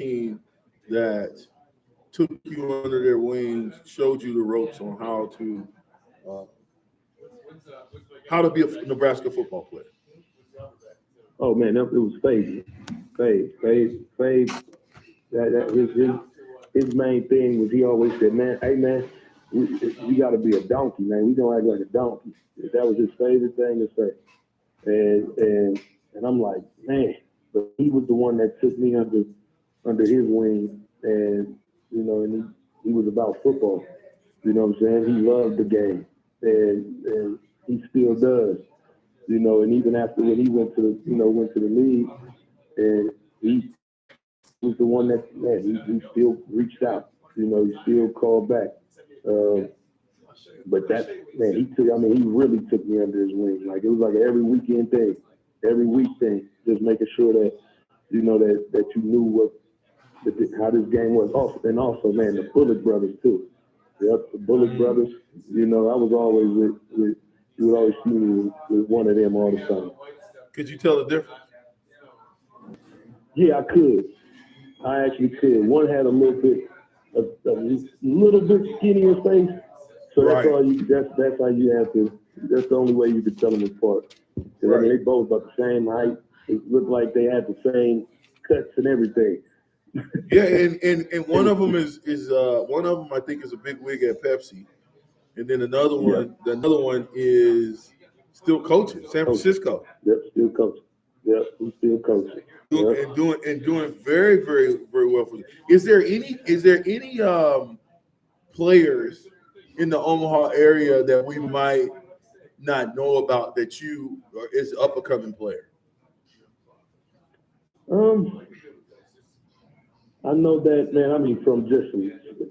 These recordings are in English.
team that took you under their wings, showed you the ropes on uh, how to be a Nebraska football player? Oh man, it was Fade. His main thing was he always said, man, hey man, you got to be a donkey, man. We don't act like a donkey. That was his favorite thing to say. And I'm like, man, but he was the one that took me under his wing, and and he was about football. You know what I'm saying? He loved the game, and he still does. And even after when he went to the league, and he was the one that, man, he still reached out. He still called back. But that, man, he really took me under his wing. Like, it was like every weekend thing, every week thing, just making sure that, that you knew how this game was. Also, man, the Bullock brothers too. Yep, the Bullock brothers. I was always with you would always see me with one of them all the time. Could you tell the difference? Yeah, I could. I actually could. One had a little bit skinnier face. So that's all you. That's how you have to. That's the only way you could tell them apart. Right. I mean, they both about the same height. It looked like they had the same cuts and everything. Yeah, and one of them is one of them I think is a big wig at Pepsi, and then another one is still coaching San Francisco. Yep, still coaching. Yep, he's still coaching. And doing very, very, very well for them. Is there any players in the Omaha area that we might not know about that is up and coming player? I know that, man. I mean, from just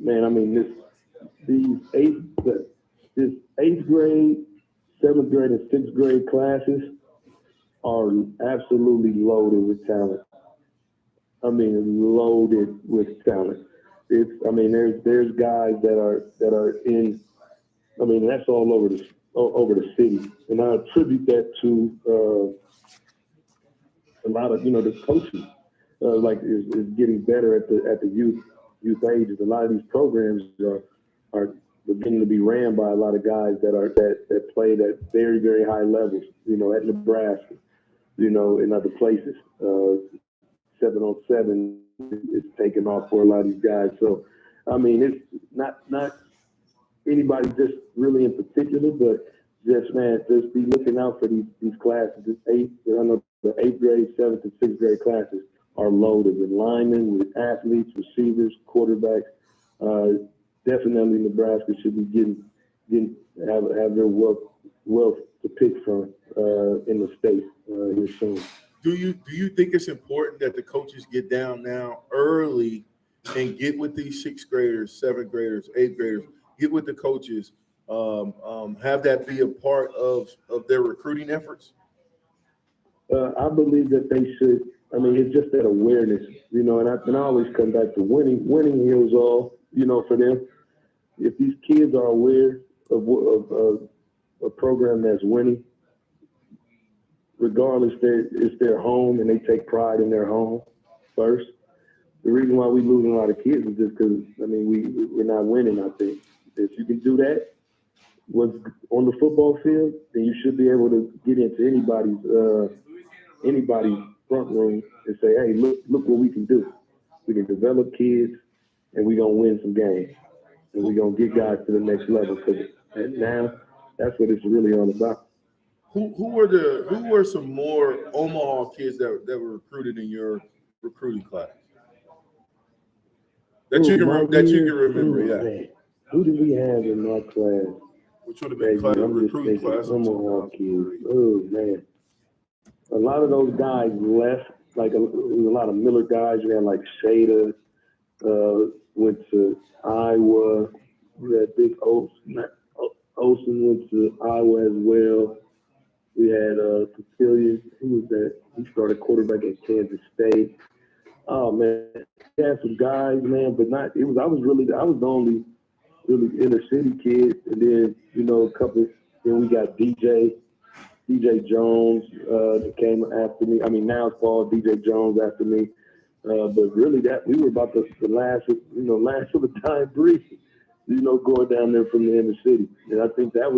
man. I mean, this eighth grade, seventh grade, and sixth grade classes are absolutely loaded with talent. I mean, loaded with talent. There's guys that are in. I mean, that's all over the city, and I attribute that to a lot of the coaching. Is getting better at the youth ages. A lot of these programs are beginning to be ran by a lot of guys that played at very, very high levels. At Nebraska, in other places. 7-on-7 is taking off for a lot of these guys. So, I mean, it's not anybody just really in particular, but just be looking out for these classes. I know the 8th grade, 7th, and 6th grade classes are loaded with linemen, with athletes, receivers, quarterbacks. Definitely, Nebraska should be have their wealth to pick from in the state here soon. Do you think it's important that the coaches get down now early and get with these 6th graders, 7th graders, 8th graders, get with the coaches, have that be a part of their recruiting efforts? I believe that they should. I mean, it's just that awareness, and I always come back to winning. Winning heals all, for them. If these kids are aware of a program that's winning, regardless, it's their home and they take pride in their home first. The reason why we losing a lot of kids is just because, we're not winning, I think. If you can do that on the football field, then you should be able to get into anybody's front room and say, hey, look what we can do. We can develop kids, and we're going to win some games. And we're going to get guys to the next level. And now, that's what it's really all about. Who were some more Omaha kids that were recruited in your recruiting class? That you can remember, yeah. Man. Who did we have in my class? Which would have been recruiting class. Omaha kids. Oh, man. A lot of those guys left. Like, there was a lot of Miller guys. We had, like, Shada, went to Iowa. We had Big Olsen went to Iowa as well. We had Cecilia, who was that? He started quarterback at Kansas State. Oh man, we had some guys, man, but not. I was the only really inner city kid, and then a couple. Then we got DJ Jones that came after me. I mean, now it's called DJ Jones after me. But really, that we were about the last of the time breed, going down there from the inner city. And I think that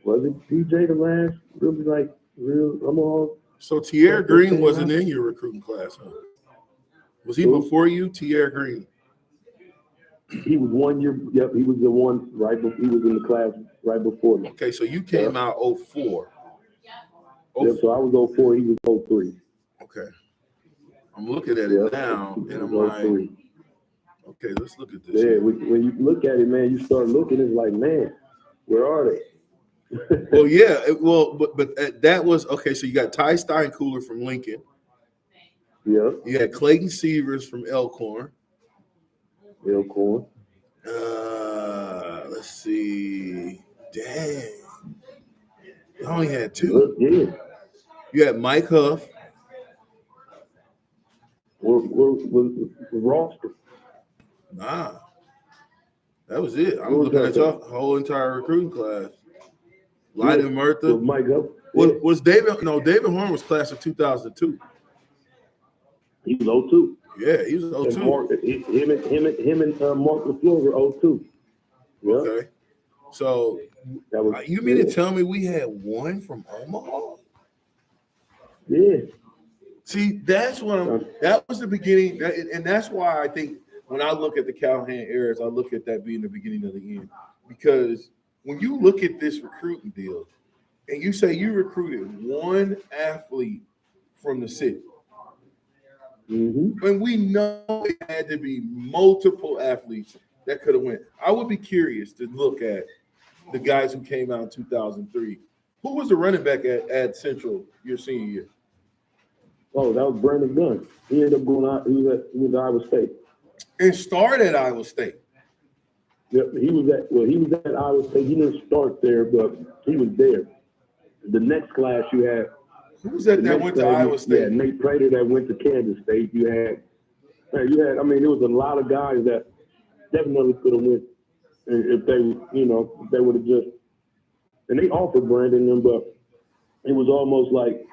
wasn't DJ the last really like real. I'm all. So Tierre Green wasn't in your recruiting class, huh? Was he before you, Tierre Green? He was 1 year. Yep, he was the one right before. He was in the class right before me. Okay, so you came out 04. Yep, so I was 04. He was 03. Okay. I'm looking at it now, and I'm like, okay, let's look at this. Yeah, when you look at it, man, you start looking. It's like, man, where are they? Well, yeah, but that was okay. So you got Ty Steinkooler from Lincoln. Yeah. You had Clayton Severs from Elkhorn. Let's see. Dang. You only had two. Yeah. You had Mike Huff. Was roster? Nah. That was it. I'm looking at your whole entire recruiting class. Lyden Murtha. Mike Huff. Was David? No, David Horn was class of 2002. He was 02. Yeah, he was 02. Him and Mark LaFleur were 02. Yeah. Okay. So you mean to tell me we had one from Omaha? Yeah. See, that's what that was the beginning, and that's why I think when I look at the Callahan eras, I look at that being the beginning of the end. Because when you look at this recruiting deal, and you say you recruited one athlete from the city, and we know it had to be multiple athletes that could have went. I would be curious to look at the guys who came out in 2003. Who was the running back at Central your senior year? Oh, that was Brandon Gunn. He ended up going out. He was at Iowa State. And started at Iowa State. Yep, he was at Iowa State. He didn't start there, but he was there. The next class you had. Who was that went to Iowa State? Yeah, Nate Prater that went to Kansas State. You had. I mean, there was a lot of guys that definitely could have went if they would have just. And they offered Brandon them, but it was almost like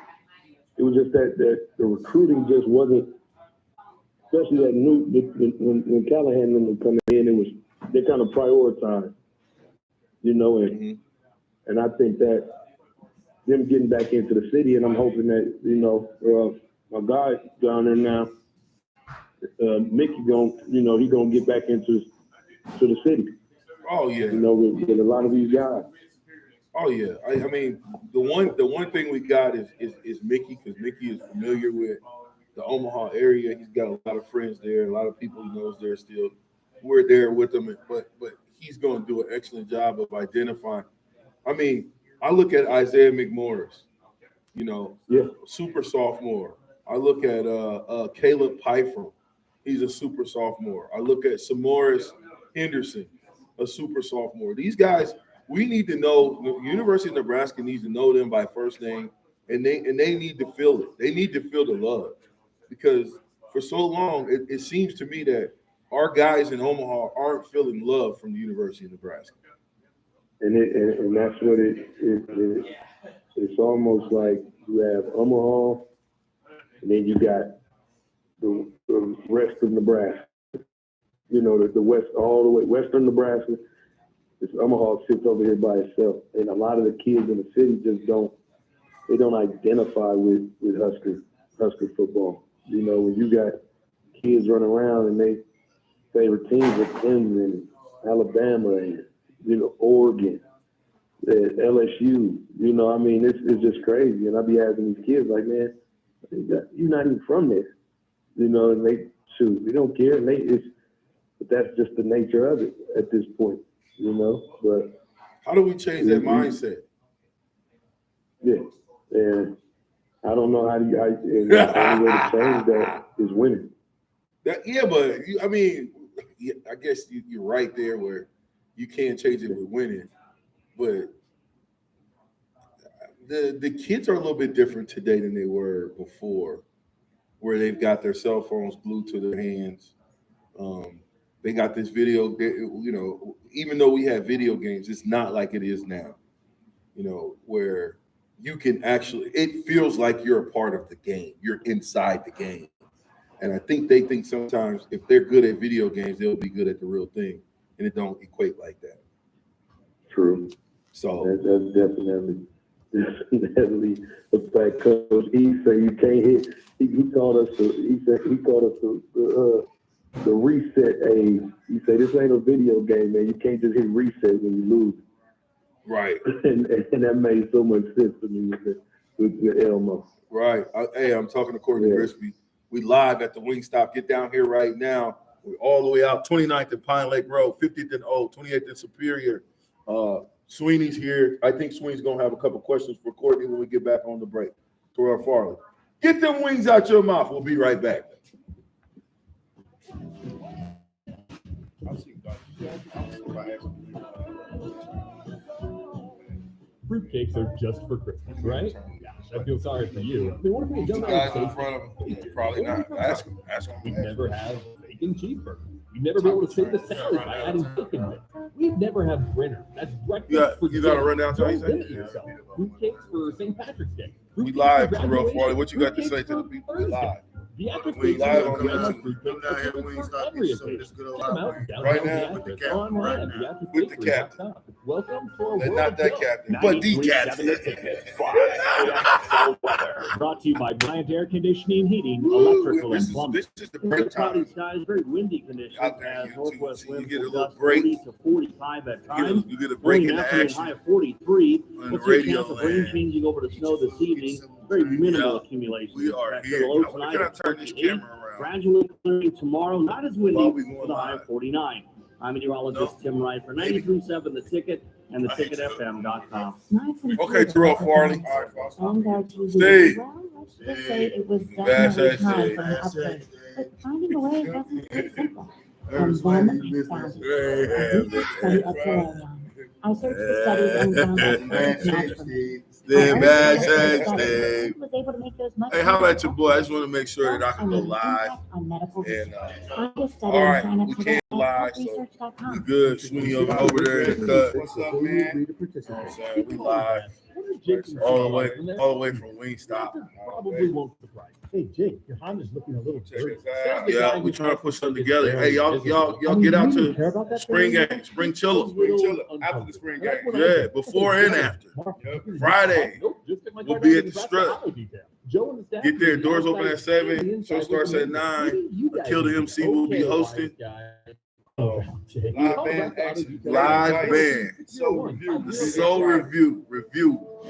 it was just that the recruiting just wasn't. Especially that new when Callahan and them were coming in, they kind of prioritized, and I think that them getting back into the city, and I'm hoping that my guy down there now, Mickey he gonna get back into the city. Oh yeah, with a lot of these guys. Oh yeah, I mean the one thing we got is Mickey, because Mickey is familiar with the Omaha area. He's got a lot of friends there, a lot of people he knows there still. We're there with him, but he's going to do an excellent job of identifying. I mean, I look at Isaiah McMorris, super sophomore. I look at Caleb Pfeiffer. He's a super sophomore. I look at Samoris Henderson, a super sophomore. These guys, we need to know. The University of Nebraska needs to know them by first name, and they need to feel it. They need to feel the love. Because for so long, it seems to me that our guys in Omaha aren't feeling love from the University of Nebraska. And that's what it's almost like you have Omaha, and then you got the rest of Nebraska. The west, all the way western Nebraska. This Omaha sits over here by itself, and a lot of the kids in the city just don't identify with Husker football. When you got kids running around and they favorite teams are Clemson, Alabama, and Oregon, LSU. I mean, it's just crazy. And I be asking these kids like, man, you're not even from there. And they we don't care. And but that's just the nature of it at this point. But how do we change that mindset? Yeah, and I don't know how the only way to change that is winning. But I guess you're right there where you can't change it with winning. But the kids are a little bit different today than they were before, where they've got their cell phones glued to their hands. They got this video, even though we have video games, it's not like it is now, where you can actually, it feels like you're a part of the game. You're inside the game. And I think they think sometimes if they're good at video games, they'll be good at the real thing, and it don't equate like that. True. So That's definitely a fact. Coach E said you can't hit. He called us. He called us the reset age. He said this ain't a video game, man. You can't just hit reset when you lose. right, and that made so much sense to me with Elmo. right. Hey, I'm talking to Courtney Grixby. We live at the Wingstop. Get down here right now. We're all the way out 29th and Pine Lake Road, 50th and O, 28th and Superior. Sweeney's here. I think Sweeney's gonna have a couple questions for Courtney when we get back on the break. Terrell Farley, get them wings out your mouth. We'll be right back. Fruitcakes are just for Christmas, right? I feel sorry for you. I mean, what if we had done Guys that? in front of him, probably not. Ask him. We'd never have bacon cheeseburger. We'd never be able to save the salad by adding bacon in it. We'd never have dinner. That's breakfast. You got to run down to Don't yourself. Fruitcakes for St. Patrick's Day. We live, Terrell Farley. What you got to say to the people? We live. The actress We live on YouTube. Down here, Wingstop, get some of this good old hot wings. Right now, with the captain, right now. With the captain. Welcome to our And world not that of captain, but the 93.7 captain. ticket. Brought to you by Bryant Air Conditioning, Heating, Electrical, and Plumbing. This is the break Cloudy time. skies, very windy conditions Out there, as you northwest too, so you winds get a will little gust break. 40 to 45 at times. You get a break in Only the afternoon high action. of 43. On We'll the see a radio chance of rain land. changing over to snow this evening. Very minimal Yeah. accumulation. We are Expected here. low Now, tonight can I of turn this 38. camera around? Gradually clearing tomorrow. Not as windy While we going with a high live. of 49. I'm meteorologist Tim Wright for 93.7 The Ticket and theticketfm.com. Okay, Terrell Farley. And our TV Steve. well, let's just say it was Bash definitely that time shit. for an upgrade. But finding a way wasn't so simple. There's And one then in I business. found it. A deep study of delirium. I searched for studies and found out it Bad was not shit, for me. Steve. Steve, bad I shit, was Steve. able to make those much Hey, how better about your boy? I just want to make sure that I can go and live. impact on medical And research. Find a study all and right, sign up we today can't at live, so we healthresearch.com. good. Sweeney over there in the cut. What's up, man? We live all the way from Wingstop. Probably won't surprise you. Hey, Jake, your Honda's looking a little dirty. Yeah, we're trying to put something together. Hey, y'all get out to spring game, spring chiller. After the spring game. Yeah, before and after. Friday, we'll be at the Strut. Get there, doors open at 7, show starts at 9. Kill the MC will be hosting. Live band action. Live band. Soul review. The Soul Review.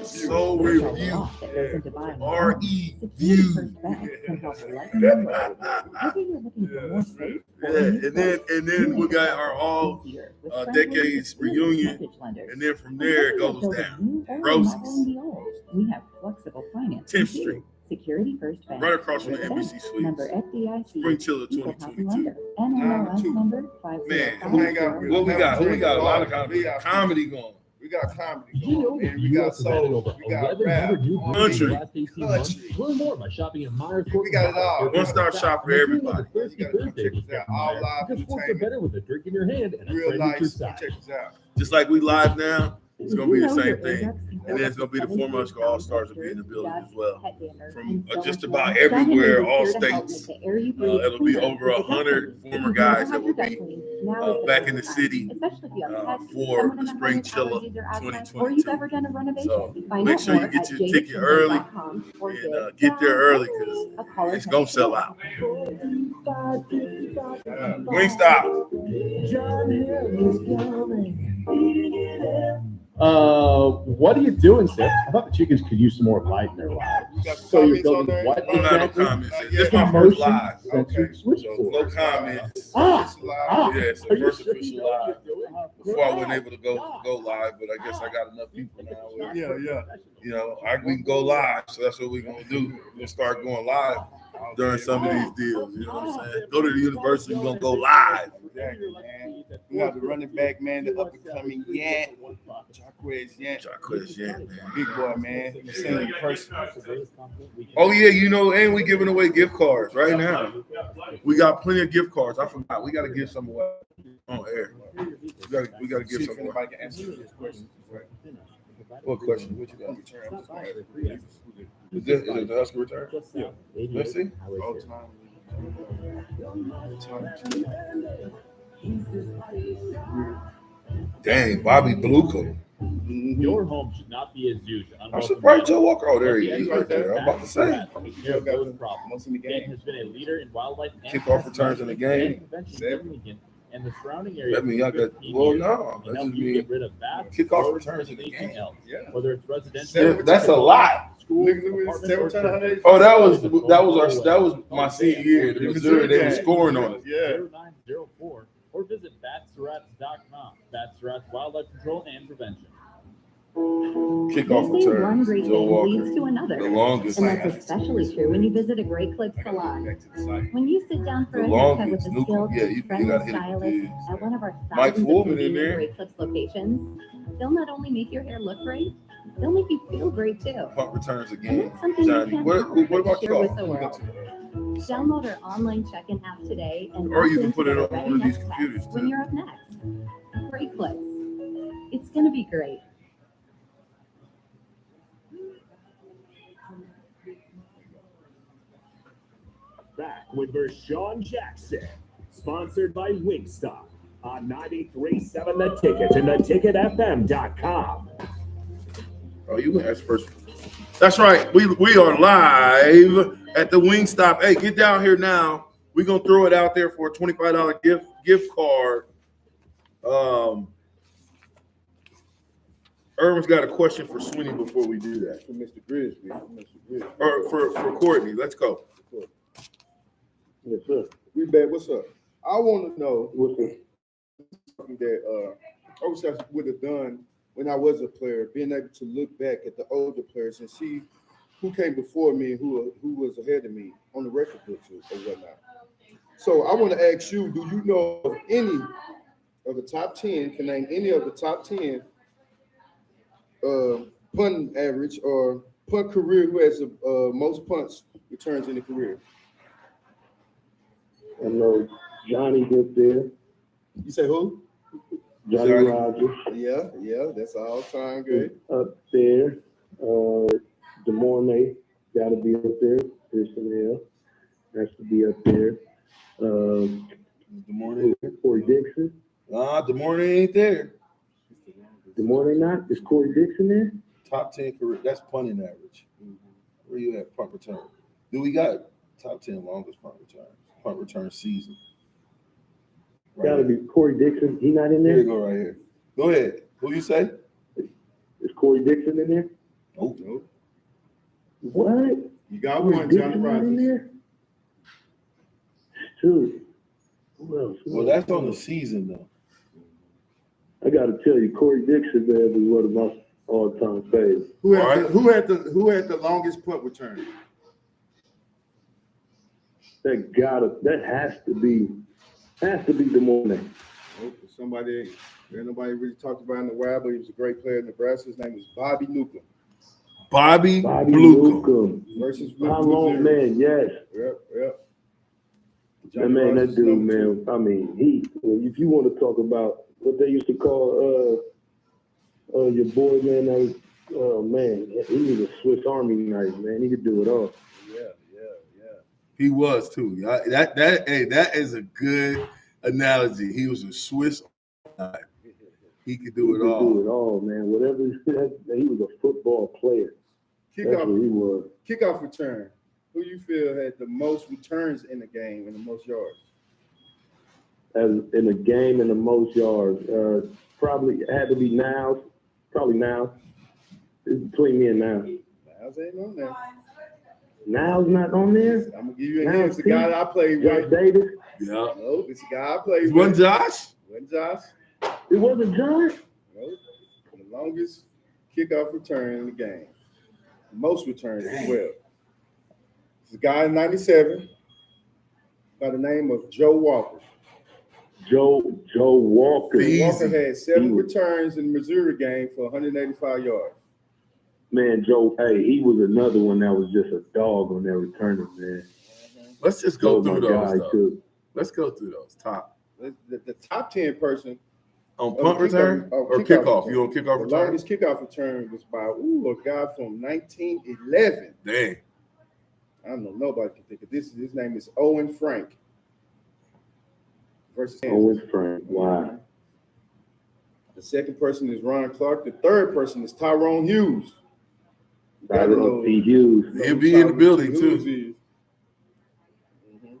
Soul Review. That goes into buying. R.E. Security View. First Bank can help lighten your load. Maybe you're looking for more space. Yeah, and then we got our all decades reunion, and then from there it goes down. Roses. We have flexible financing. 10th Street. Security First Bank. Right across from the NBC Number Suites. FDIC. Spring Chiller Equal housing 2022. lender. NMLS number Man, 505. what we got? We got a lot of comedy going. We got comedy Did you know going, that man. We you got have provided soul. over We got 1,100 rap. new Country. breweries in the last 18 months? Learn more by shopping at Myers. We got it all. One-stop shop for everybody. Thirsty You gotta come Thursday check us weekend out. All live because sports are entertainment. better with a drink in your hand and a Real friend at your nice. side. Check us out. Just like we live now, it's gonna be the same thing. And then it's gonna be the former All Stars will be in the building as well. From just about everywhere, all states. It'll be over 100 former guys that will be back in the city for the Spring Chiller 2022. So make sure you get your ticket early and get there early because it's gonna sell out. Wingstop. What are you doing, Seth? I thought the chickens could use some more light in their lives. You got So you're comments on building there? what I don't have no exactly? comments. This is my first live. Censored So switchboard. no comments. Ah, Yeah, it's are the you first sure official you know what live. you're doing? Before I wasn't able to go live, but I guess I got enough people now. Where, Yeah. you know, we can go live, so that's what we're gonna do. We're gonna start going live during some of these deals. You know what I'm saying? Go to the university, we're gonna go live. Exactly, man. We got the running back, man, the up and coming Yant. Jaquez Yant. Jaquez Yant, man. Big boy, man. You seen him in person. Oh yeah, you know, and we giving away gift cards right now. We got plenty of gift cards. I forgot. We gotta give some away on air. We gotta give See some if away. anybody can answer this question. What question? What you got? Is it the Husker return? Yeah. Let's see. All time. Dang, Bobby Bluco. Your home should not be a zoo to I'm unwelcome surprised guests. Joe Walker. Oh, there Let he the is experts right there. I'm at about to say. Bats take care of those problems. Most in the Ken game. has been a leader in wildlife and Kickoff pest returns in the management game. and prevention in Lincoln and the surrounding area. That mean y'all for got 15 well years. no. It can That help just you mean get rid of bats, kickoff rodents, returns and in the anything game. else. Yeah. Whether it's residential, That's a lot. school, Look at apartment, or 700. Oh, that was my senior year. The Missouri, they were game. scoring on us. Yeah. 0904 or visit batsurats.com. Bats Surats Wildlife Control and Prevention. Kickoff They say one returns. great Joe thing Walker. leads to another. The longest. And that's especially true when you visit a Great Clips salon. Back to the site. When you sit down for The a haircut with longest. a Nuka. skilled, Yeah, you friendly gotta hit it with stylist this. at one of our Mike thousands of Foreman in convenient there. Great Clips locations, they'll not only make your hair look great, they'll make you feel great too. Punt returns And again. that's something Johnny, you can't what help but about share with y'all? the world. Download our online check-in app today and Or you opt can in put to it get a on ready one of these next computers, text when too. you're up next. Great Clips. It's gonna be great. Back with Vershawn Jackson, sponsored by Wingstop on 93.7 The Ticket and theticketfm.com. Oh, you asked first. That's right. We are live at the Wingstop. Hey, get down here now. We're gonna throw it out there for a $25 gift card. Irvin's got a question for Sweeney before we do that. For Mr. Grixby. Or for Courtney. Let's go. Yes, sir. We bet. What's up? I want to know What's the that obviously I would have done when I was a player, being able to look back at the older players and see who came before me and who was ahead of me on the record books or whatnot. So I want to ask you, do you know of any of the top 10, can name any of the top 10 punt average or punt career who has the most punts returns in the career? I know Johnny's up there. You say who? Johnny Rogers Yeah, that's all time great. up there. DeMornay got to be up there. Pearson has to be up there. DeMornay. Corey Dixon. DeMornay ain't there. DeMornay not? Is Corey Dixon there? Top 10 career. That's punting average. Where you at? Punt return. Do we got top 10 longest punt return season? Right Got to here. be Corey Dixon. He not in Here you there? go right here. Go ahead. Who you say? Is Corey Dixon in there? Oh, Nope. What? You got Corey one, Johnny Dixon not in Rogers. there? Shoot. Who else? well, that's on the season though. I got to tell you, Corey Dixon, man, is one of my all-time favorites. Who had, All right. who had the longest punt return? That has to be DeMornay. Nope, somebody that nobody really talked about in the while, but he was a great player in Nebraska. His name was Bobby Newcomb Bobby Bobby Blucom. Newcomb. versus How long, man? Yes. Yep. That man, that Rogers, dude, number man. I mean, if you want to talk about what they used to call your boy, man, that was, man, he was a Swiss Army knife, man. He could do it all. Yeah. He was too. That is a good analogy. He was a Swiss knife. He could do He it could all. do it all, man. Whatever he was a football player. That's what he was. Kickoff return. Who you feel had the most returns in the game and the most yards? As in the game and the most yards, probably had to be Niles. Probably Niles. It's between me and Niles. Niles ain't on there. Niles not on there. I'm gonna give you a Niles hint. It's the guy that I played Josh with. Davis. Yeah. Nope, it's the guy I played One with. Josh? Wasn't Josh? It wasn't Josh. Nope. The longest kickoff return in the game. Most returns as well. It's a guy in 97 by the name of Joe Walker. Joe Walker. Easy. Walker had 7 He was- returns in the Missouri game for 185 yards. Man, Joe, hey, he was another one that was just a dog on that returner, man. Let's just go Joe, through my those. guy, Though. too. Let's go through those. Top The top 10 person on of punt the return or kickoff. return. You on kickoff The return? longest kickoff return was by a guy from 1911. Dang. I don't know. Nobody can think of this. His name is Owen Frank versus Kansas. Owen Frank. Wow. The second person is Ron Clark. The third person is Tyrone Hughes. I don't know P. Hughes. He'll be in the building Hughes too. is. Mhm.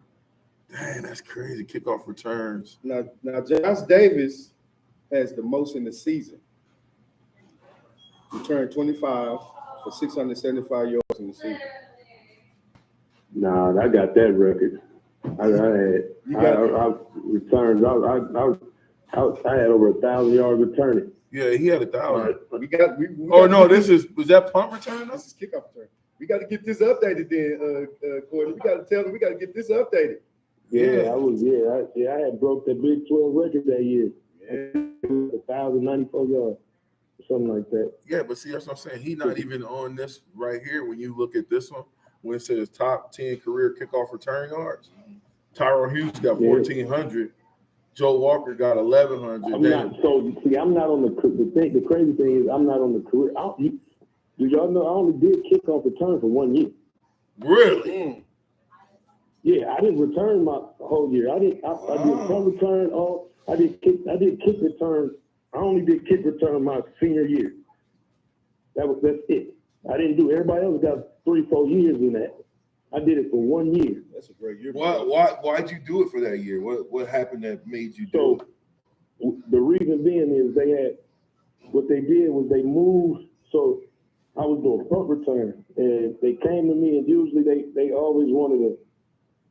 Dang, that's crazy. Kickoff returns. Now Josh Davis has the most in the season. Returned 25 for 675 yards in the season. Nah, I got that record. I returns. I had over 1,000 yards returning. Yeah, he had 1,000. Was that punt return? This is kickoff return. We got to get this updated then, Courtney. We got to tell them we got to get this updated. Yeah, I had broke the Big 12 record that year. Yeah. 1,094 yards, something like that. Yeah, but see, that's what I'm saying. He's not even on this right here. When you look at this one, when it says top 10 career kickoff return yards, Tyrone Hughes got 1,400. Joe Walker got 1,100. I'm not on the thing. The crazy thing is, I'm not on the career. Do y'all know I only did kickoff return for 1 year? Really? Yeah, I didn't return my whole year. I did punt return. I did kick return. I only did kick return my senior year. That's it. I didn't do. Everybody else got 3-4 years in that. I did it for 1 year. That's a great year. Why'd you do it for that year? What happened that made you do it? The reason being is what they did was they moved. So I was doing punt return, and they came to me, and usually they always wanted a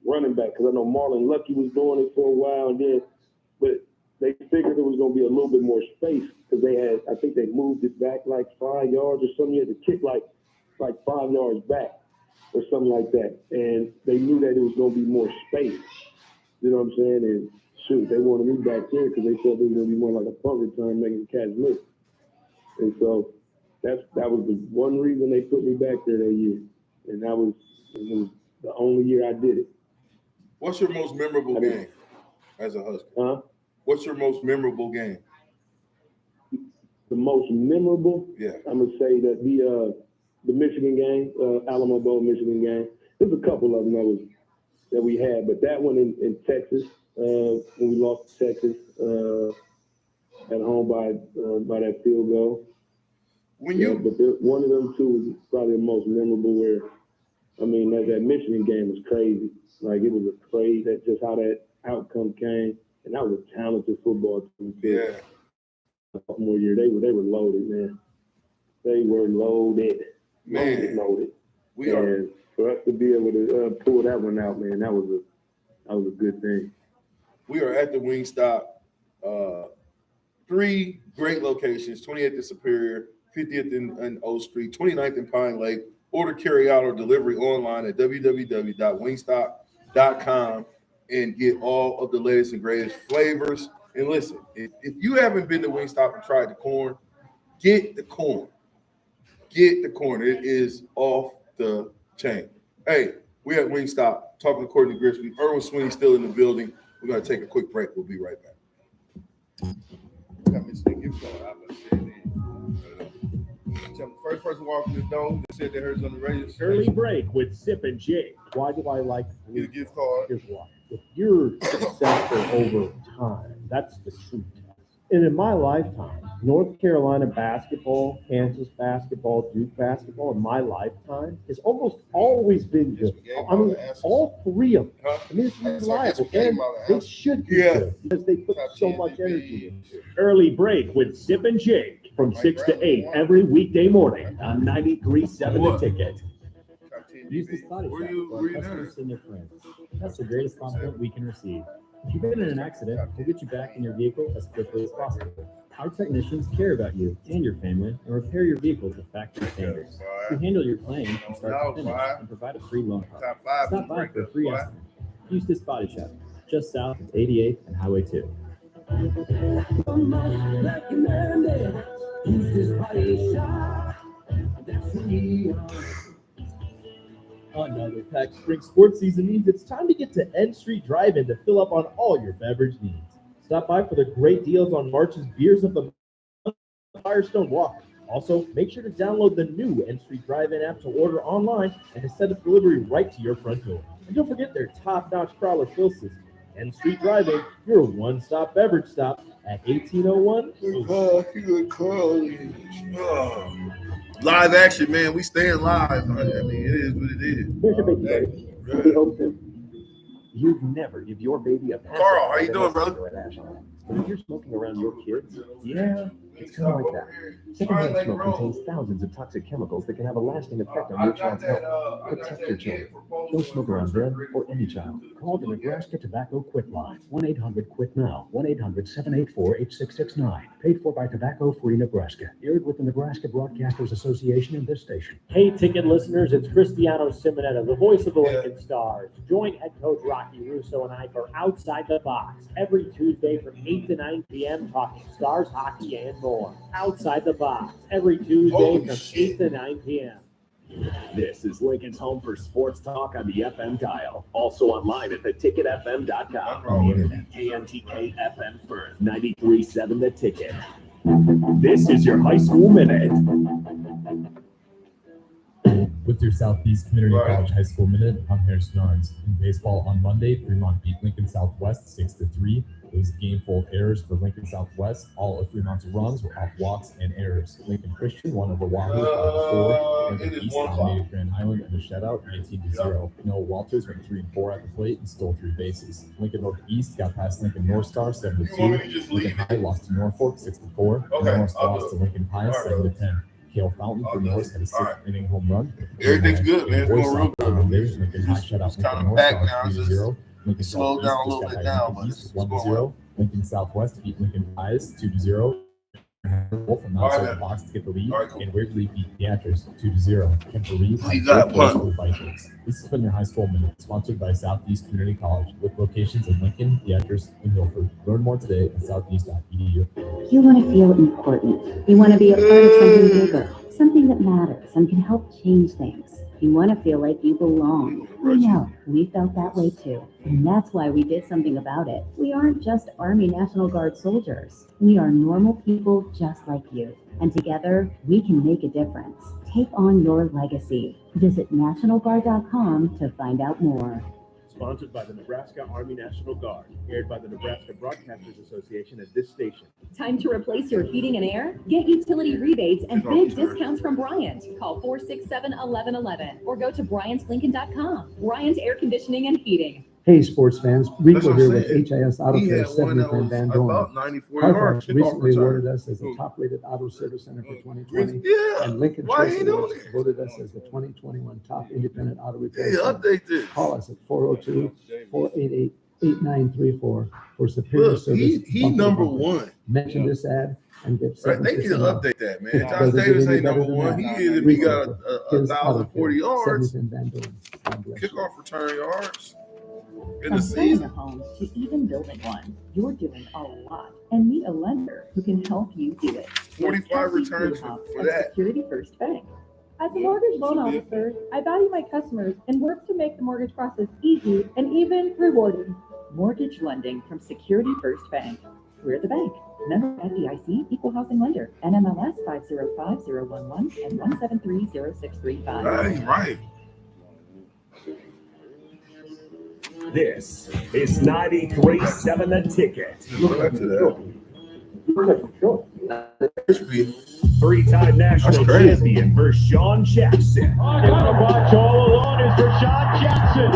running back, because I know Marlon Lucky was doing it for a while, but they figured there was going to be a little bit more space, because I think they moved it back like 5 yards or something. You had to kick like 5 yards back or something like that, and they knew that it was going to be more space. You know what I'm saying? And shoot, they wanted me back there because they thought it was going to be more like a punt return, making the catch miss. And so that was the one reason they put me back there that year, and it was the only year I did it. What's your most memorable game as a Husker? Huh? What's your most memorable game? The most memorable? Yeah. I'm gonna say that the Michigan game, Alamo Bowl Michigan game. There's a couple of them that we had, but that one in Texas, when we lost to Texas at home by that field goal. But one of them two was probably the most memorable. Where that Michigan game was crazy. Like, it was a crazy, that just how that outcome came, and that was a talented football team. Yeah. Sophomore year, they were loaded, man. They were loaded. Man. Loaded. For us to be able to pull that one out, man, that was a good thing. We are at the Wingstop. 3 great locations: 28th in Superior, 50th in O Street, 29th in Pine Lake. Order, carry out, or delivery online at www.wingstop.com and get all of the latest and greatest flavors. And listen, if you haven't been to Wingstop and tried the corn, get the corn. Get the corn. It is off the chain. Hey, we at Wingstop talking to Courtney Grixby. Erwin Sweeney still in the building. We're going to take a quick break. We'll be right back. Tell the first person walking the door that said they heard us on the radio. Early break with Sip and Jake. Why do I like Get a gift card. Here's why. If you're successful over time, that's the true test. And in my lifetime, North Carolina basketball, Kansas basketball, Duke basketball, in my lifetime, has almost always been good. I mean, all 3 of them. I mean, it's reliable. And they should be good because they put so much energy into it. Early break with Sip and Jake from 6 to 8 every weekday morning on 93.7 The Ticket. Use this body shop for our customers and their friends. That's the greatest compliment we can receive. If you've been in an accident, we'll get you back in your vehicle as quickly as possible. Our technicians care about you and your family and repair your vehicle to factory standards. We handle your claim from start to finish and provide a free loan card. Stop by for a free estimate. Use this body shop just south of 88th and Highway 2. Another packed spring sports season means it's time to get to N Street Drive-In to fill up on all your beverage needs. Stop by for the great deals on March's Beers of the Month, Firestone Walker, Also, make sure to download the new N Street Drive-In app to order online and to set up delivery right to your front door. And don't forget their top-notch crawler fill system. N Street Drive-In, your one-stop beverage stop at 1801. Live action, man. We staying live. I mean, it is what it is. Here's your baby buddy. He hopes that you'd never give your baby a pass. Carl, how you doing, brother? But if you're smoking around your kids, yeah, it's kind of like that. Secondhand smoke contains thousands of toxic chemicals that can have a lasting effect on your child's health. Protect your children. Don't smoke around them or any child. Call the Nebraska Tobacco Quit Line. 1-800-QUIT-NOW. 1-800-784-8669. Paid for by Tobacco Free Nebraska. Aired with the Nebraska Broadcasters Association and this station. Hey, ticket listeners, it's Cristiano Simonetta, the voice of the Lincoln Stars. Join head coach Rocky Russo and I for Outside the Box every Tuesday from 8 to 9 p.m. talking Stars, hockey, and more. Outside the Box every Tuesday from 8 to 9 p.m. This is Lincoln's home for sports talk on the FM dial. Also online at theticketfm.com. On the internet, KNTK FM Firth, 93.7 The Ticket. This is your high school minute. With your Southeast Community College High School Minute, I'm Harris Narns. In baseball on Monday, Fremont beat Lincoln Southwest 6-3. It was a game full of errors for Lincoln Southwest. All of Fremont's runs were off walks and errors. Lincoln Christian won over Wahoo 5-4. Lincoln East dominated Grand Island in a shutout 19-0. Noah Walters went 3-4 at the plate and stole 3 bases. Lincoln Northeast got past Lincoln North Star 7-2. Lincoln High lost to Norfolk 6-4. North lost to Lincoln Pius 7-10. Cale Fountain for North had a 6th-inning home run. Everything's good, man. It's going real good. Lincoln High shut out Lincoln North Star 3-0. Lincoln slow down a little bit now, but it's 1-0. Lincoln Southwest beat Lincoln Pius 2-0. Wolf from outside the box to get the lead, and Waverly beat Theatres 2-0. Kemper Reed had for the Vikings. This has been your high school minute, sponsored by Southeast Community College, with locations in Lincoln, Theatres, and Milford. Learn more today at southeast.edu. You want to feel important. You want to be a part of something bigger, something that matters and can help change things. You want to feel like you belong. We know. We felt that way too. And that's why we did something about it. We aren't just Army National Guard soldiers. We are normal people just like you. And together, we can make a difference. Take on your legacy. Visit nationalguard.com to find out more. Sponsored by the Nebraska Army National Guard. Aired by the Nebraska Broadcasters Association at this station. Time to replace your heating and air? Get utility rebates and big discounts from Bryant. Call 467-1111 or go to BryantLincoln.com. Bryant Air Conditioning and Heating. Hey, sports fans. Rico here with HIS Auto Care 70th and Van Dorn. Carfax recently awarded us as the top-rated auto service center for 2020. And Lincoln Choice Awards voted us as the 2021 top independent auto repair center. Call us at 402-488-8934 for superior service. He number one. Mention this ad and get They need to update that, man. Josh Davis ain't number one. He is if he got 1,040 yards. Kickoff return yards. In the season. A home to even building one, you're doing a lot and need a lender who can help you do it. 45 returns for that. Security First Bank. As a mortgage loan officer, I value my customers and work to make the mortgage process easy and even rewarding. Mortgage lending from Security First Bank. We're the bank. Member FDIC, Equal Housing Lender, NMLS 505011 and 1730635. Right. This is 93.7 The Ticket. Look back to that. Three-time national champion Vershawn Jackson. On the watch all alone is Vershawn Jackson.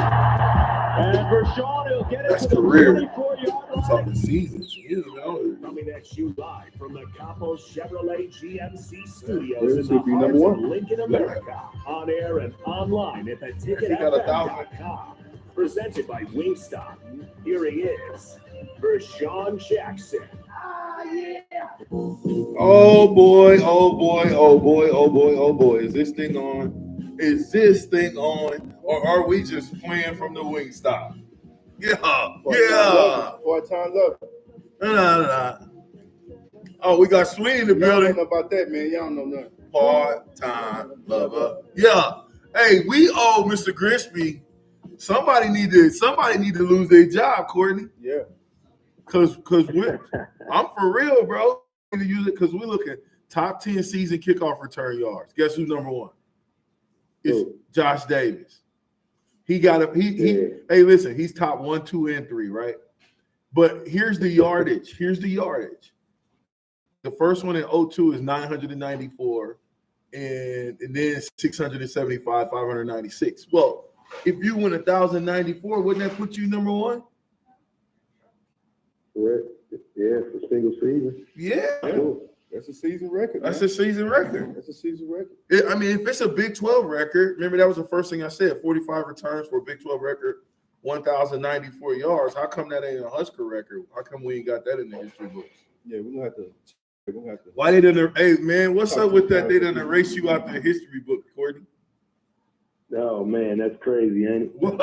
And Vershawn will get it to the 34-yard line. Talking seasons. Coming at you live from the Capos Chevrolet GMC studios in the heart of Lincoln, America. On air and online at theticketfm.com. Presented by Wingstop. Here he is, Vershawn Jackson. Oh boy. Is this thing on? Or are we just playing from the Wingstop? Yeah. Boy, time's up. Nah. Oh, we got Swing in the building. Y'all don't know about that, man. Y'all don't know nothing. Part-time lover. Yeah. Hey, we owe Mr. Grixby. Somebody need to lose their job, Courtney. Yeah. Cause I'm for real, bro. We need to use it because we're looking top 10 season kickoff return yards. Guess who's number one? It's Josh Davis. He got a hey, listen, he's top 1, 2, and 3, right? But here's the yardage. The first one in 02 is 994, and then 675, 596. Well, if you win 1,094, wouldn't that put you number one? Correct. Yeah, for single season. Yeah. That's a season record. That's a season record. That's a season record. I mean, if it's a Big 12 record, remember that was the first thing I said, 45 returns for a Big 12 record, 1,094 yards. How come that ain't a Husker record? How come we ain't got that in the history books? Yeah, we're gonna have to. Why they done? Hey man, what's up with that? They done erase you out the history book, Courtney. Oh man, that's crazy, ain't it? What?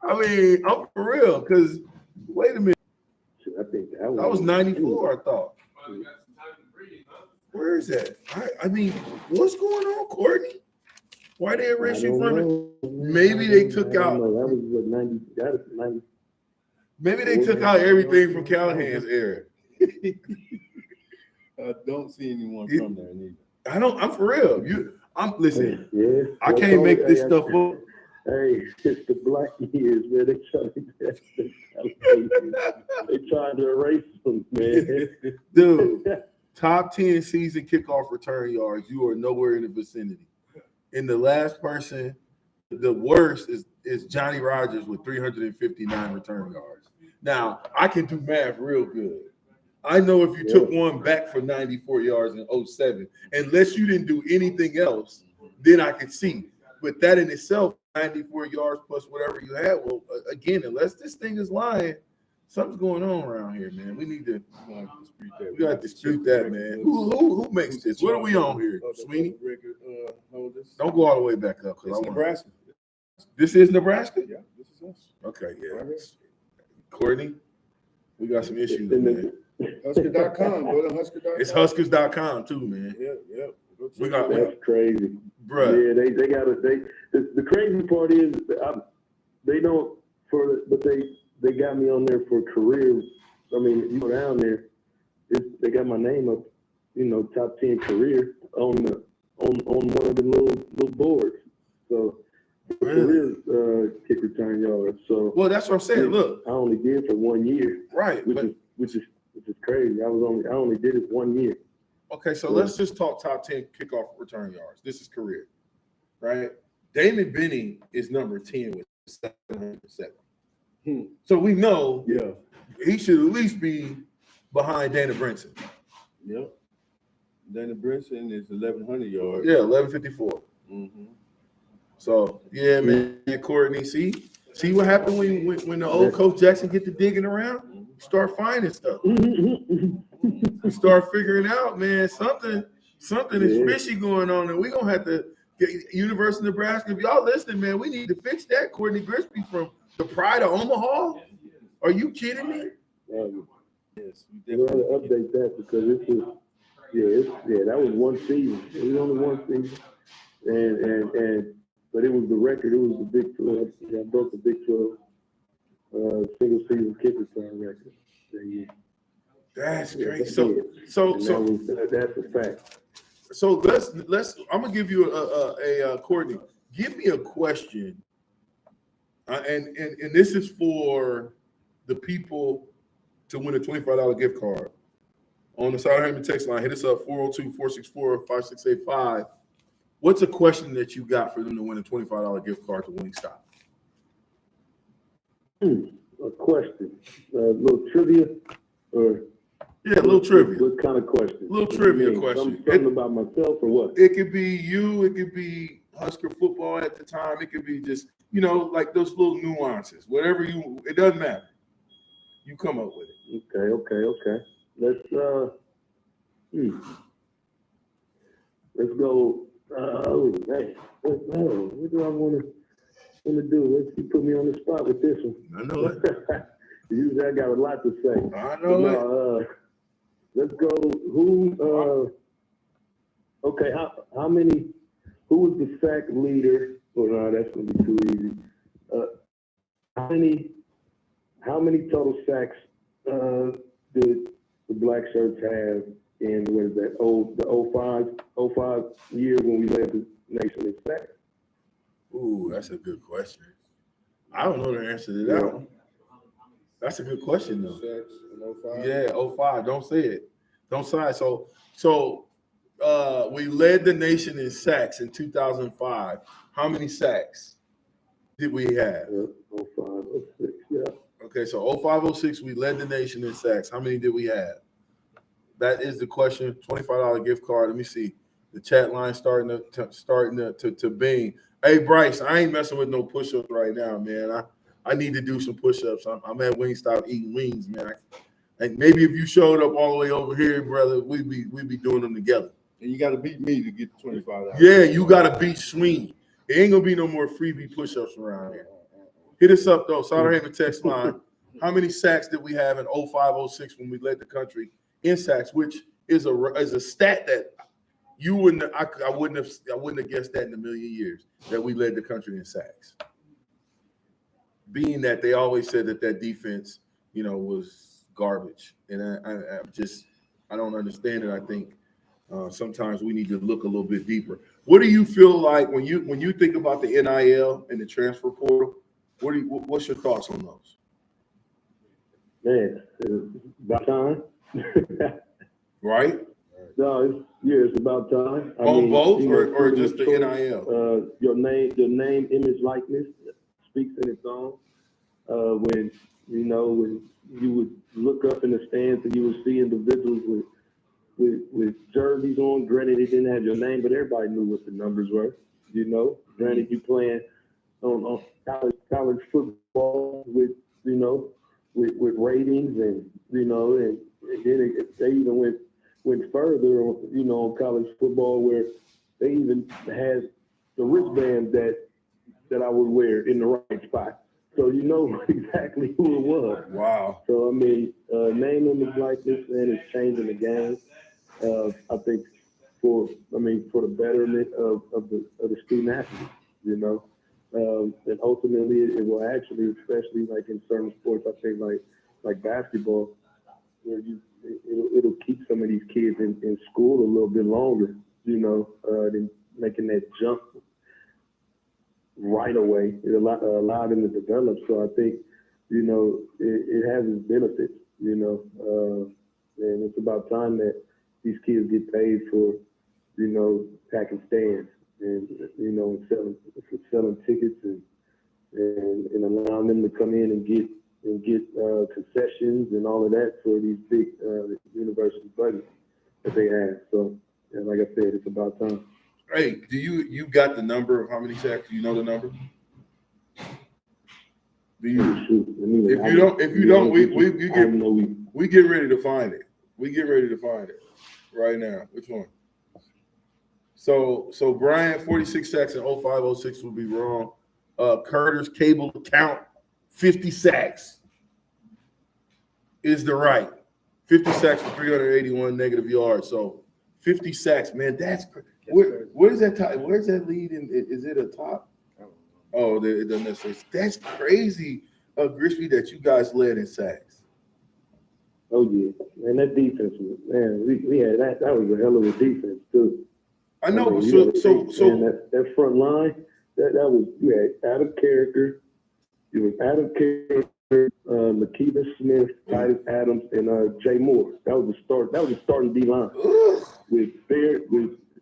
I mean, I'm for real. Because wait a minute, I think that was 94. I thought. Where is that? I mean, what's going on, Courtney? Why they erase you from it? Maybe they took out. That was what 90. That was 90. Maybe they took out everything from Callahan's era. I don't see anyone from there neither. I'm for real. Listen. Yeah. I can't make this stuff up. Hey, it's the black years, man. They trying to erase them, man. Dude, top 10 season kickoff return yards. You are nowhere in the vicinity. And the last person, the worst is Johnny Rogers with 359 return yards. Now, I can do math real good. I know if you took one back for 94 yards in 07, unless you didn't do anything else, then I could see. But that in itself, 94 yards plus whatever you had, well, again, unless this thing is lying, something's going on around here, man. We need to dispute that, man. Who makes this? What are we on here, Sweeney? Don't go all the way back up. It's Nebraska. This is Nebraska? Yeah, this is us. Okay, yeah. Courtney, we got some issues, man. Husker.com. Go to Husker.com. It's Huskers.com too, man. Yeah. That's crazy, bro. Yeah, they got it. The crazy part is they don't but they got me on there for career. I mean, you go down there, they got my name up, top 10 career on one of the little boards. So career kick return yards. So well, that's what I'm saying. Look, I only did for 1 year, right? Which is crazy. I only did it 1 year. Okay, so let's just talk top 10 kickoff return yards. This is career, right? Damon Benning is number 10 with 707. So we know he should at least be behind Dana Brinson. Yep. Dana Brinson is 1,100 yards. Yeah, 1,154. Mm-hmm. So, yeah, man, Courtney, see what happened when the old Coach Jackson get to digging around? Start finding stuff. We start figuring out, man, something is fishy going on, and we're going to have to get University of Nebraska. If y'all listening, man, we need to fix that. Courtney Grixby from the Pride of Omaha? Are you kidding me? Yes, we definitely update that because that was one season. It was only one season, but it was the record. It was the Big 12. I broke the Big 12 single season kick return record. That's great. That's a fact. So let's. I'm gonna give you a Courtney. Give me a question, and this is for the people to win a $25 gift card. On the Southampton text line, hit us up 402-464-5685. What's a question that you got for them to win a $25 gift card to Wingstop? A question, a little trivia, or a little trivia. What kind of question? Little trivia question. Something about myself or what? It could be you. It could be Husker football at the time. It could be just like those little nuances. Whatever it doesn't matter. You come up with it. Okay. Let's go. What do I want to do? You put me on the spot with this one. I know it. Usually I got a lot to say. I know it. Let's go. How many? Who was the sack leader? Oh no, that's gonna be too easy. How many total sacks did the black shirts have in what is that? The 05 year when we led the nation in sacks? Ooh, that's a good question. I don't know the answer to that one. That's a good question though. Sacks in 05? Yeah, 05. Don't say it. Don't say it. So we led the nation in sacks in 2005. How many sacks did we have? 05, 06, yeah. Okay, so 05, 06, we led the nation in sacks. How many did we have? That is the question. $25 gift card. Let me see. The chat line starting to bing. Hey, Bryce, I ain't messing with no push-ups right now, man. I need to do some push-ups. I'm at Wingstop eating wings, man. And maybe if you showed up all the way over here, brother, we'd be doing them together. And you got to beat me to get the $25. Yeah, you got to beat Sweeney. There ain't gonna be no more freebie push-ups around here. Hit us up though. Sauter Haven text line. How many sacks did we have in 05, 06 when we led the country in sacks? Which is a stat that you wouldn't. I wouldn't have guessed that in a million years that we led the country in sacks. Being that they always said that defense, was garbage, and I don't understand it. I think sometimes we need to look a little bit deeper. What do you feel like when you think about the NIL and the transfer portal? What's your thoughts on those? Man, it's about time. Right? No, it's about time. Both or just the NIL? Your name, image, likeness speaks in its own. When you would look up in the stands and you would see individuals with jerseys on. Granted, they didn't have your name, but everybody knew what the numbers were. Granted, you playing on college football with ratings and then they even went further on college football where they even had the wristband that I would wear in the right spot. So you know exactly who it was. Wow. So name, image, likeness, man, is changing the game. I think for the betterment of the student athletes, and ultimately it will actually, especially like in certain sports, I think like basketball, where it'll keep some of these kids in school a little bit longer, than making that jump right away. It allowed them to develop. So I think, it has its benefits, and it's about time that these kids get paid for, packing stands and, and selling tickets and allowing them to come in and get concessions and all of that for these big university budgets that they have. So, like I said, it's about time. Hey, do you got the number of how many sacks? Do you know the number? Do you? If you don't, we get ready to find it. We get ready to find it right now. Which one? So Brian, 46 sacks in 05, 06 would be wrong. Carter's cable count, 50 sacks is the right. 50 sacks for 381 negative yards. So 50 sacks, man, that's where is that tie? Where's that lead in? Is it a top? Oh, it doesn't necessarily. That's crazy, Grixby, that you guys led in sacks. Oh yeah, and that defense was, man, we had that was a hell of a defense too. I know. That front line, that was, you had Adam Character, Makita Smith, Titus Adams, and Jay Moore. That was the start. That was the starting D line with Bear.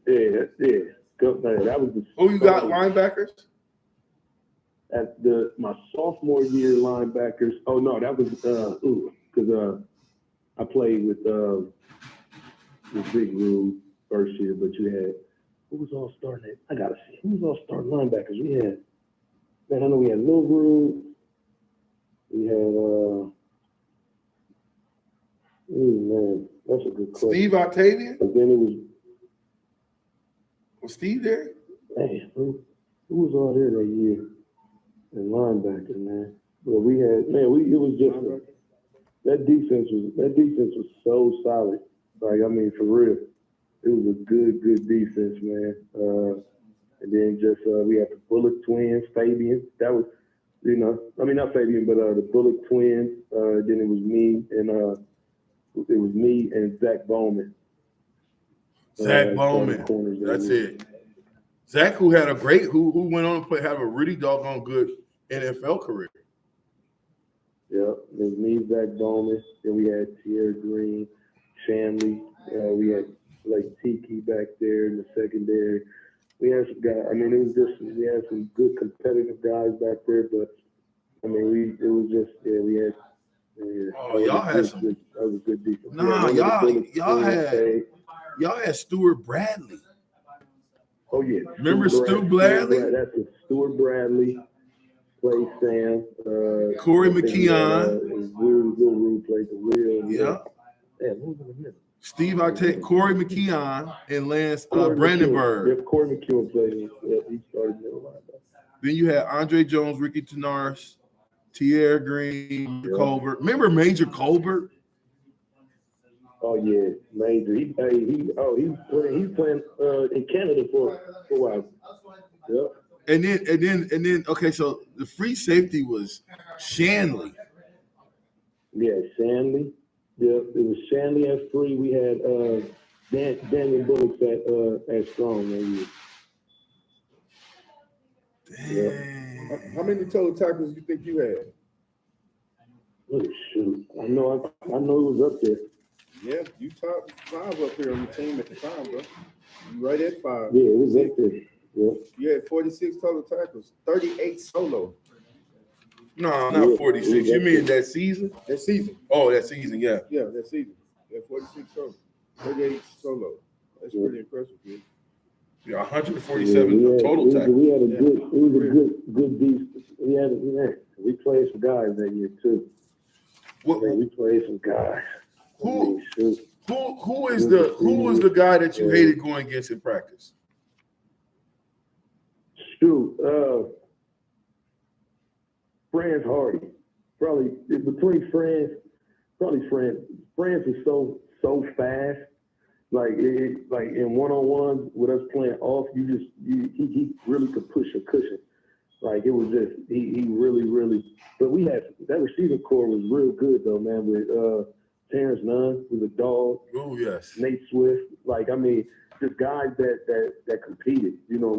That was the. Oh, you got linebackers? At my sophomore year, linebackers. Oh no, that was because I played with Big Rube first year, but you had who was all starting? I gotta see who was all starting linebackers. We had, man, I know we had Lil Rube. We had man, that's a good question. Steve Octavian? But then was Steve there? Man, who was all there that year? And linebacker, man. But we had, man, it was just that defense was so solid. Like, I mean, for real. It was a good defense, man. And then just we had the Bullock twins, Fabian. That was, not Fabian, but the Bullock twins. Then it was me and it was me and Zach Bowman. Zach Bowman. That's it. Zach, who went on to have a really doggone good NFL career. Yeah, it was me, Zach Bowman. Then we had Tierra Green, Shanley. We had like Tiki back there in the secondary. We had some guys. I mean, we had some good competitive guys back there, but I mean, we had. Y'all had some. That was a good defense. Nah, y'all had Stuart Bradley. Oh yeah. Remember Stu Bradley? That's a Stuart Bradley. Play Sam. Corey McKeon. Will Rue played the wheel. Yeah. Yeah, who was in the middle? Steve, I take Corey McKeon and Lance Brandenburg. Yeah, Corey McKeon played. Yeah, he started middle linebacker. Then you had Andre Jones, Ricky Tenars, Tierra Green, Colbert. Remember Major Colbert? Oh yeah, Major. He's playing in Canada for a while. Yep. And then okay, so the free safety was Shanley. Yeah, Shanley. Yeah, it was Shanley at free. We had Daniel Bullocks at strong that year. Dang. How many total tackles do you think you had? Oh, shoot. I know it was up there. Yeah, you top 5 up here on the team at the time, bro. You right at 5. Yeah, it was up there. Yeah. You had 46 total tackles, 38 solo. No, not 46. You mean that season? That season. Oh, that season, yeah. Yeah, that season. Yeah, 46 total, 38 solo. That's pretty impressive, dude. Yeah, 147 total tackles. We had good defense. We played some guys that year too. We played some guys. Who was the guy that you hated going against in practice? Shoot, Franz Hardy. Probably between Franz, Franz is so fast. Like in one-on-ones with us playing off, he really could push a cushion. Like it was just he really. But we had that receiving core was real good though, man. With Terrence Nunn was a dog. Oh yes. Nate Swift. Like I mean, just guys that competed. You know,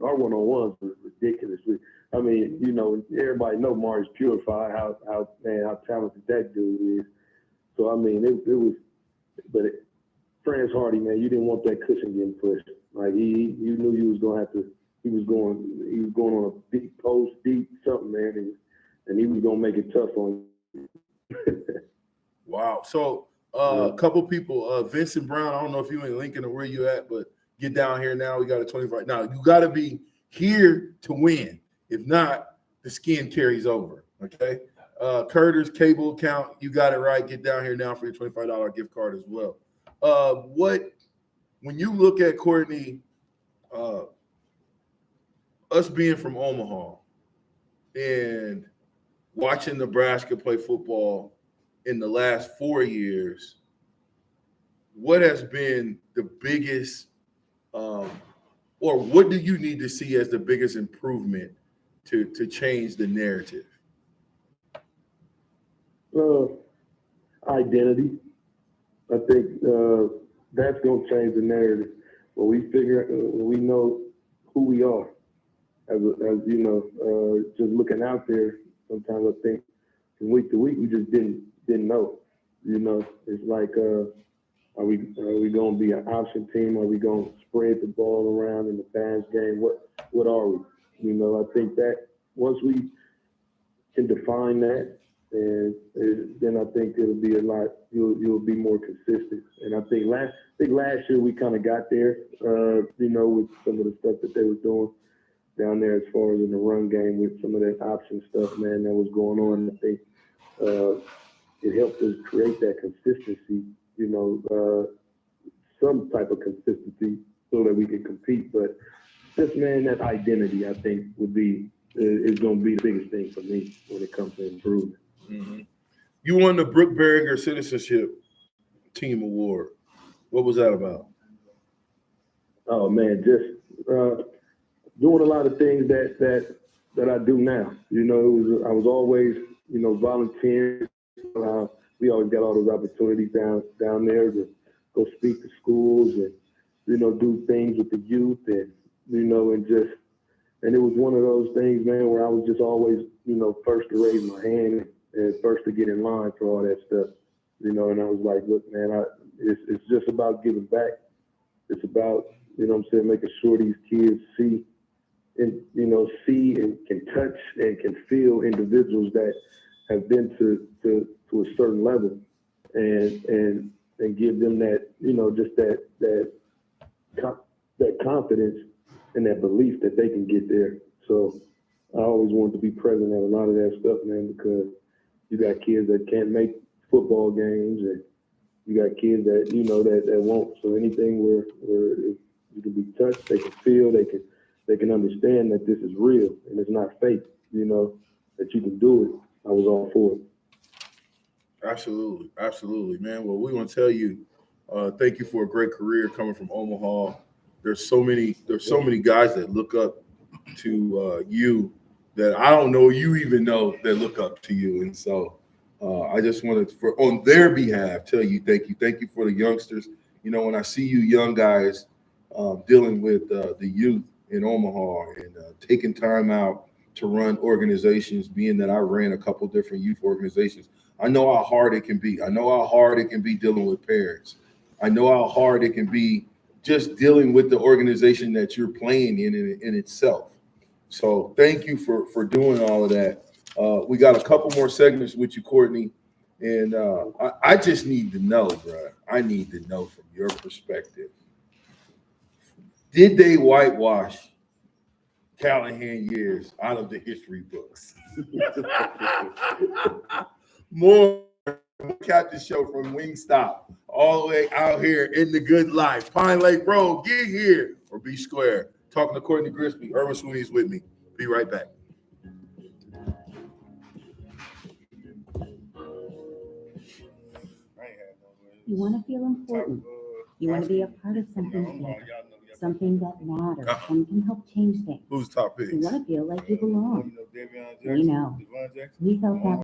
our one-on-ones was ridiculous. Everybody know Marius Purify how talented that dude is. So I mean, it was, but Franz Hardy, man, you didn't want that cushion getting pushed. Like you knew you was gonna have to. He was going on a big post, deep something, man, and he was gonna make it tough on you. Wow. So a couple people, Vincent Brown. I don't know if you in Lincoln or where you at, but get down here now. We got a 25. Now you got to be here to win. If not, the skin carries over. Okay. Curtis cable account. You got it right. Get down here now for your $25 gift card as well. When you look at Courtney, us being from Omaha and watching Nebraska play football in the last 4 years, what has been the biggest, or what do you need to see as the biggest improvement to change the narrative? Identity. I think that's going to change the narrative. When we know who we are, as you know, just looking out there. Sometimes I think from week to week we just didn't know. You know, it's like, are we going to be an option team? Are we going to spread the ball around in the pass game? What are we? You know, I think that once we can define that, and then I think it'll be a lot. You'll be more consistent. And I think last year we kind of got there. You know, with some of the stuff that they were doing down there as far as in the run game with some of that option stuff, man, that was going on. I think it helped us create that consistency. You know, some type of consistency so that we can compete. But just, man, that identity I think is going to be the biggest thing for me when it comes to improvement. Mm-hmm. You won the Brooke Berringer Citizenship Team Award. What was that about? Oh man, just doing a lot of things that I do now. You know, I was always, you know, volunteering. we always got all those opportunities down there to go speak to schools and, do things with the youth and, and it was one of those things, man, where I was just always, first to raise my hand and first to get in line for all that stuff, and I was like, look, man, it's just about giving back. It's about, making sure these kids see and, see and can touch and can feel individuals that have been to a certain level and give them that, just that confidence and that belief that they can get there. So I always wanted to be present at a lot of that stuff, man, because you got kids that can't make football games and you got kids that, that won't. So anything where you can be touched, they can feel, they can understand that this is real and it's not fake, that you can do it. I was all for it. Absolutely, man. Well, we want to tell you, thank you for a great career coming from Omaha. There's so many guys that look up to you that I don't know you even know that look up to you, and so I just wanted to, on their behalf, tell you thank you. Thank you for the youngsters. When I see you young guys dealing with the youth in Omaha and taking time out to run organizations, being that I ran a couple different youth organizations. I know how hard it can be. I know how hard it can be dealing with parents. I know how hard it can be just dealing with the organization that you're playing in itself. So thank you for doing all of that. We got a couple more segments with you, Courtney. And I just need to know, bro. I need to know from your perspective. Did they whitewash Callahan years out of the history books? More Captain Show from Wingstop, all the way out here in the good life. Pine Lake Road, get here or be square. Talking to Courtney Grixby, Irvin Sweeney's with me. Be right back. You want to feel important. You want to be a part of something bigger, something that matters and can help change things. Who's top picks? You want to feel like you belong. We know. We felt that